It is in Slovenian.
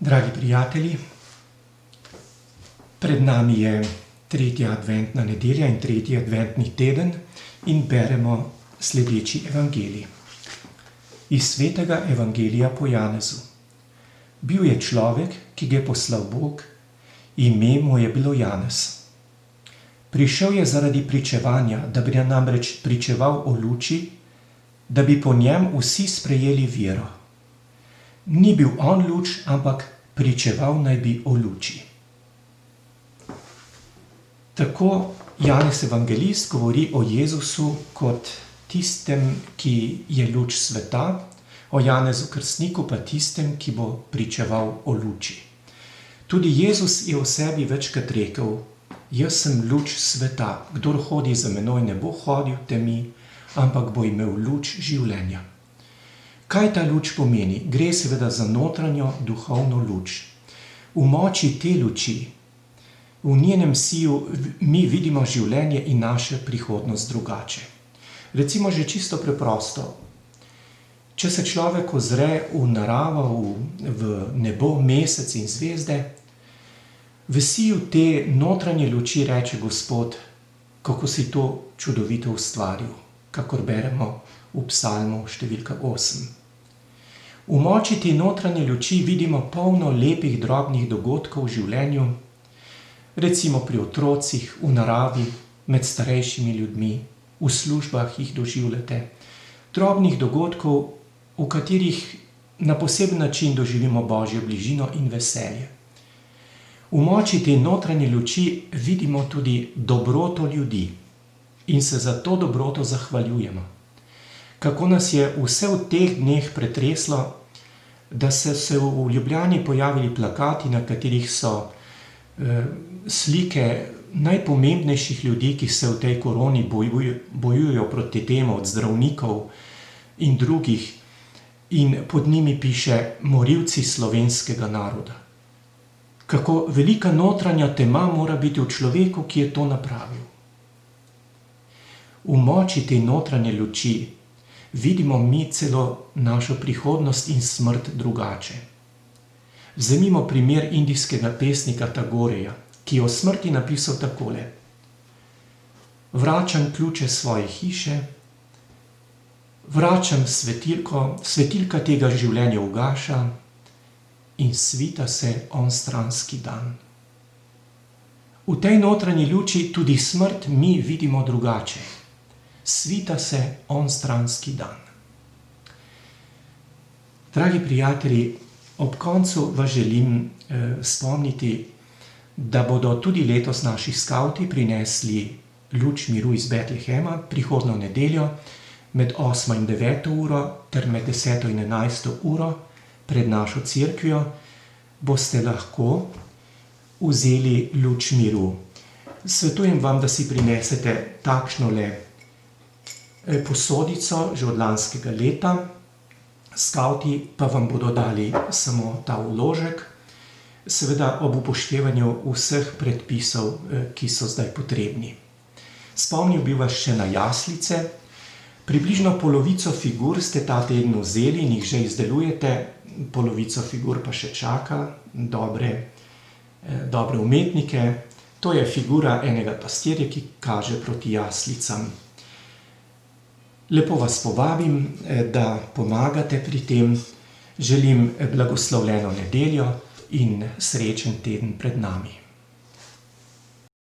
Dragi prijatelji, pred nami je tretja adventna nedelja in tretji adventni teden in beremo sledeči evangelij. Iz svetega evangelija po Janezu. Bil je človek, ki ga je poslal Bog, ime mu je bilo Janez. Prišel je zaradi pričevanja, da bi namreč pričeval o luči, da bi po njem vsi sprejeli vero. Ni bil on luč, ampak pričeval naj bi o luči. Tako Janez evangelist govori o Jezusu kot tistem, ki je luč sveta, o Janezu krstniku pa tistem, ki bo pričeval o luči. Tudi Jezus je o sebi večkrat rekel: jaz sem luč sveta, kdor hodi za menoj, ne bo hodil v temi, ampak bo imel luč življenja. Kaj ta luč pomeni? Gre seveda za notranjo duhovno luč. V moči te luči, v njenem siju mi vidimo življenje in našo prihodnost drugače. Recimo že čisto preprosto. Če se človek ozre v naravo, v nebo, mesec in zvezde, v siju te notranje luči reče Gospod: kako si to čudovito ustvaril, kakor beremo v psalmu številka 8. V moči te notranje luči vidimo polno lepih drobnih dogodkov v življenju, recimo pri otrocih, v naravi, med starejšimi ljudmi, v službah jih doživljate, drobnih dogodkov, v katerih na poseben način doživimo Božjo bližino in veselje. V moči te notranje luči vidimo tudi dobroto ljudi in se za to dobroto zahvaljujemo. Kako nas je vse v teh dneh pretreslo, da so se v Ljubljani pojavili plakati, na katerih so slike najpomembnejših ljudi, ki se v tej koroni bojujejo proti temu, od zdravnikov in drugih, in pod njimi piše: morilci slovenskega naroda. Kako velika notranja tema mora biti v človeku, ki je to napravil. V moči te notranje luči vidimo mi celo našo prihodnost in smrt drugače. Vzemimo primer indijskega pesnika Tagoreja, ki je o smrti napisal takole: vračam ključe svoje hiše, vračam svetilko, svetilka tega življenja ugaša in svita se onstranski dan. V tej notranji luči tudi smrt mi vidimo drugače. Svita se onstranski dan. Dragi prijatelji, ob koncu vas želim spomniti, da bodo tudi letos naši skavti prinesli luč miru iz Betlehema prihodnjo nedeljo med 8. in 9. uro ter med 10. in 11. uro pred našo cerkvijo boste lahko vzeli luč miru. Svetujem vam, da si prinesete takšnole posodico že od lanskega leta, skavti pa vam bodo dali samo ta vložek, seveda ob upoštevanju vseh predpisov, ki so zdaj potrebni. Spomnil bi vas še na jaslice. Približno polovico figur ste ta teden vzeli in jih že izdelujete, polovico figur pa še čaka, dobre umetnike. To je figura enega pastirja, ki kaže proti jaslicam. Lepo vas povabim, da pomagate pri tem. Želim blagoslovljeno nedeljo in srečen teden pred nami.